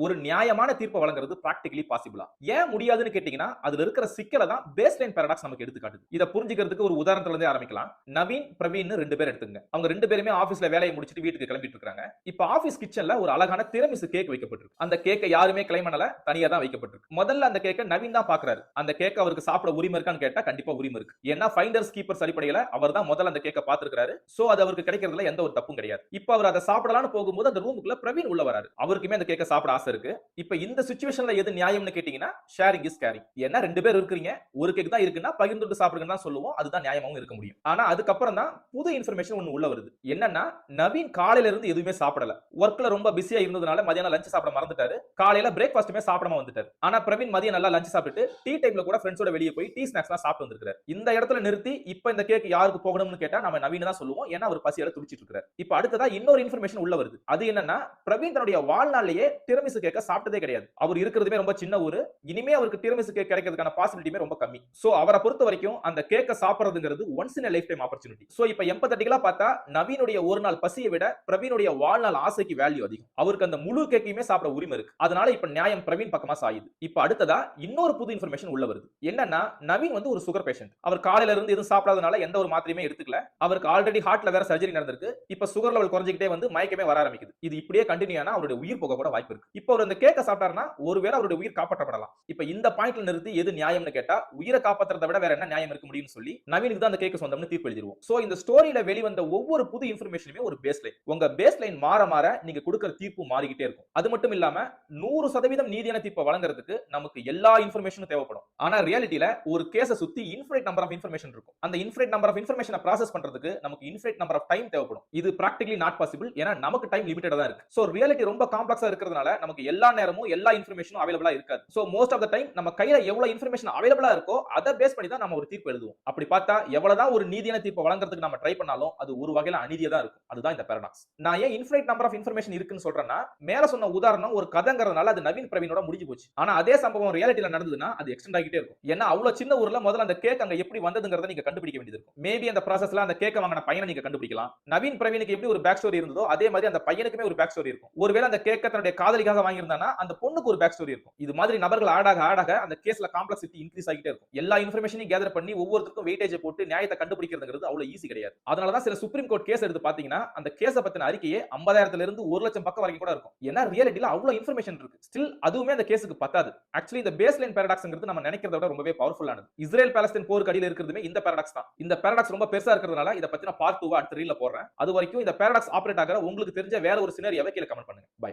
ஒரு நியாயமான தீர்ப்பை வழங்குறது பிராக்டிகலி பாசிபிளா? ஏன் முடியாதுன்னு கேட்டீங்கன்னா, அதுல இருக்கிற சிக்கல தான் பேஸ்லைன் பாராடாக்ஸ் நமக்கு எடுத்து காட்டுது. இத புரிஞ்சுக்கிறதுக்கு ஒரு உதாரணத்துல இருந்தே ஆரம்பிக்கலாம். நவீன், பிரவீன்னு 2 பேர் எடுத்துங்க. அவங்க 2 பேருமே ஆபீஸ்ல வேலைய முடிச்சிட்டு வீட்டுக்கு கிளம்பிட்டு இருக்காங்க. இப்ப ஆபீஸ் கிச்சன்ல ஒரு அழகான திரமிசு கேக் வைக்கப்பட்டிருக்கு. அந்த கேக்க யாருமே கிளைம் பண்ணல, தனியா தான் வைக்கப்பட்டிருக்கு. முதல்ல அந்த கேக்க நவீன் தான் பார்க்கறாரு. அந்த கேக்க அவருக்கு சாப்பிட உரிமை இருக்கான்னு கேட்டா கண்டிப்பா உரிமை இருக்கு. ஏன்னா ஃபைண்டர்ஸ் கீப்பர்ஸ் அடிப்படையில அவர் தான் முதல்ல அந்த கேக்க பார்த்திருக்காரு. சோ அது அவருக்கு கிடைக்கிறதுல எந்த ஒரு தப்பும் கிடையாது. இப்ப அவர் அதை சாப்பிடலாம்னு போகும்போது அந்த ரூமுக்குள்ள பிரவீன் உள்ள வராரு. அவருக்குமே அந்த கேக்க சாப்பிட ஆசை இருக்கு. இப்ப இந்த சிச்சுவேஷன்ல எது நியாயம்னு கேட்டீங்கன்னா ஷேரிங் இஸ் கேரிங். ஏன்னா 2 பேர் இருக்கீங்க, ஒரு கேக் தான் இருக்குன்னா பகிர்ந்துட்டு சாப்பிடுங்கன்னு தான் சொல்லுவோம். அதுதான் நியாயமாவும் இருக்க முடியும். ஆனா அதுக்கப்புறம் தான் புது இன்ஃபர்மேஷன் ஒன்னு உள்ள வருது. என்னன்னா நவீன் காலையில இருந்து எதுவுமே சாப்பிடல. ஒர்க்ல ரொம்ப பிஸியா இருந்ததுனால மதியானம் லஞ்ச் சாப்பிட மறந்துட்டாரு. காலையில பிரேக்ஃபாஸ்ட்டுமே சாப்பிடாம வந்துட்டாரு. ஆனா பிரவீன் மதியம் நல்லா லஞ்ச் சாப்பிட்டு டீ டைம்ல கூட ஃப்ரெண்ட்ஸோட வெளிய போய் டீ ஸ்நாக்ஸ்லாம் சாப்பிட்டு வந்திருக்காரு. இந்த இடத்துல நிறுத்தி இப்ப இந்த கேக் யாருக்கு போகணும்னு கேட்டா நம்ம நவீன் தான் சொல்லுவோம். ஏன்னா அவர் பசியால துடிச்சிட்டு இருக்காரு. இப்ப அடுத்ததா இன்னொரு இன்ஃபர்மேஷன் உள்ள வருது. அது என்னன்னா பிரவீன் தன்னுடைய வாழ்நாளிலேயே டிரமிசு கேக்க சாப்பிட்டதே கிடையாது. அவர் இருக்கிறதுமே ரொம்ப சின்ன ஊரு. இனிமே அவருக்கு டிரமிசு கேக் கிடைக்கிறதுக்கான பாசிபிலிட்டியுமே ரொம்ப கம்மி. சோ அவரை பொறுத்த வரைக்கும் அந்த கேக்க சாப்பிடுறதுங்கிறது once in a lifetime opportunity. So இப்ப எம்பத்தட்டிக்கலா பார்த்தா நவீனுடைய ஒரு நாள் பசியை விட பிரவீனுடைய வாழ்நாள் ஆசைக்கு வேல்யூ அதிகம். அவருக்கு அந்த முழு கேக்கையுமே சாப்பிட உரிமை இருக்கு. அதனால இப்ப நியாயம் பிரவீன் பக்கமா சாயுது. இப்ப அடுத்ததா இன்னொரு புது இன்ஃபர்மேஷன் உள்ள வருது. என்னன்னா நவீன் வந்து ஒரு சுகர் பேஷண்ட். அவர் காலையில இருந்து எதுவும் சாப்பிடாதனால எந்த ஒரு மாத்திரையுமே எடுத்துக்கல. அவருக்கு ஆல்ரெடி ஹார்ட்ல வேற சர்ஜரி நடந்திருக்கு. இப்ப சுகர் லெவல் குறைஞ்சிக்கிட்டே வந்து மயக்கமே வர ஆரம்பிக்குது. இது இப்படியே கண்டினியூ ஆனா அவருடைய உயிர் போக கூட வாய்ப்பு இருக்கு. இப்ப அவர் அந்த கேக்க சாப்பிட்டாருன்னா ஒருவேளை அவருடைய உயிர் காப்பாற்றப்படலாம். இப்ப இந்த பாயிண்ட்ல நிறுத்தி எது நியாயம்னு கேட்டா உயிரை காப்பாத்துறதை விட வேற என்ன நியாயம் இருக்க முடியும்னு சொல்லி நவீனுக்கு தான் அந்த கேக் சொந்தம்னு தீர்ப்பு எழுதிடுவோம். சோ இந்த ஸ்டோரியில வெளிவந்த ஒவ்வொரு புது இன்ஃபர்மேஷனுமே ஒரு பேஸ்லைன். உங்க பேஸ்லைன் மாற மாற நீங்க கொடுக்கிற தீர்ப்பு மாறிக்கிட்டே இருக்கும். அது மட்டும் இல்லாம 100% நீதியான தீர்ப்பை வழங்குறதுக்கு நமக்கு எல்லா இன்ஃபர்மேஷனும் தேவைப்படும். ஆனா ரியாலிட்டியில ஒரு கேஸ சுத்தி இன்ஃபினிட் நம்பர் ஆஃப் இன்ஃபர்மேஷன் இருக்கும். அந்த இன்ஃபினிட் நம்பர் ஆஃப் இன்ஃபர்மேஷனை ப்ராசஸ் பண்றதுக்கு நமக்கு இன்ஃபினிட் நம்பர் ஆஃப் டைம் தேவைப்படும். இது பிராக்டிகலி நாட் பாசிபிள். ஏன்னா நமக்கு டைம் லிமிட்டடா தான் இருக்கு. சோ ரியாலிட்டி ரொம்ப காம்ப்ளெக்ஸா இருக்கிறதுனால நமக்கு எல்லா நேரமும் எல்லா இன்ஃபர்மேஷனும் அவைலபிளா இருக்காது. So most of the time நம்ம கையில எவ்வளவு இன்ஃபர்மேஷன் அவைலபிளா இருக்கோ அதை பேஸ் பண்ணி தான் நம்ம ஒரு தீர்ப்பு எழுதுவோம். அப்படி பார்த்தா எவ்வளவுதான் ஒரு நீதியான தீர்ப்பை வழங்குறதுக்கு நம்ம ட்ரை பண்ணாலும் அது ஒரு வகையில அநீதியா தான் இருக்கும். அதுதான் இந்த பாராடாக்ஸ். நான் ஏன் இன்ஃபினிட் நம்பர் ஆஃப் இன்ஃபர்மேஷன் இருக்குன்னு சொல்றேன்னா மேல சொன்ன உதாரணம் ஒரு கதைங்கிறதுனால அது நவீன் பிரவீனோட முடிஞ்சு போச்சு. ஆனா அதே சம்பவம் ரியாலிட்டியில நடந்ததுன்னா அது எக்ஸ்டெண்ட் ஆகிட்டே இருக்கும். ஏன்னா அவ்வளவு சின்ன ஊர்ல முதல்ல அந்த கேக் அங்க எப்படி வந்ததுங்கிறத நீங்க கண்டுபிடிக்க வேண்டியது இருக்கும். மேபி அந்த ப்ராசஸ்ல அந்த கேக்க வாங்கின பையனை நீங்க கண்டுபிடிக்கலாம். நவீன் பிரவீனுக்கு எப்படி ஒரு பேக் ஸ்டோரி இருந்ததோ அதே மாதிரி அந்த பையனுக்குமே ஒரு பேக் ஸ்டோரி இருக்கும். ஒருவேளை அந்த கேக்க தன்னுடைய காதலிக்காக வாங்கியிருந்தானா அந்த பொண்ணுக்கு ஒரு பேக் ஸ்டோரி இருக்கும். இது மாதிரி நபர்கள் ஆடாக ஆடாக அந்த கேஸ்ல காம்ப்ளெக்சிட்டி இன்க்ரீஸ் ஆகிட்டே இருக்கும். எல்லா இன்ஃபர்மேஷனையும் கேதர் பண்ணி ஒவ்வொருத்தருக்கும் வெயிட்டேஜ் போட்டு நியாயத்தை கண்டுபிடிக்கிறதுங்கிறது அவ்வளவு ஈஸி கிடையாது. அதனால தான் சில சுப்ரீம் கோர்ட் கேஸ் எடுத்து பாத்தீங்கன்னா அந்த கேஸ பத்தின அறிக்கையே 50,000 இருந்து 1,00,000 பக்கம் வரைக்கும் கூட இருக்கும். ஏன்னா ரியாலிட்டியில அவ்வளவு இன்ஃபர்மேஷன் இருக்கு. ஸ்டில் அதுவுமே அந்த கேஸுக்கு பத்தாது. ஆக்சுவலி இந்த பேஸ்லைன் பாராடாக்ஸ்ங்கிறது நம்ம நினைக்கிறத விட ரொம்பவே பவர்ஃபுல்லானது. இஸ்ரேல் பாலஸ்தீன் போருக்கு அடியில இருக்கிறதுமே இந்த பாராடாக்ஸ் தான். இந்த பாராடாக்ஸ் ரொம்ப பெருசா இருக்கிறதுனால இத பத்தின பார்ட் 2 அடுத்த ரீல்ல போடுறேன். அது வரைக்கும் இந்த பாராடாக்ஸ் ஆபரேட் ஆகிற உங்களுக்கு தெரிஞ்ச வேற ஒரு சினரியோவை கீழ கமெண்ட் பண்ணுங்க. பை.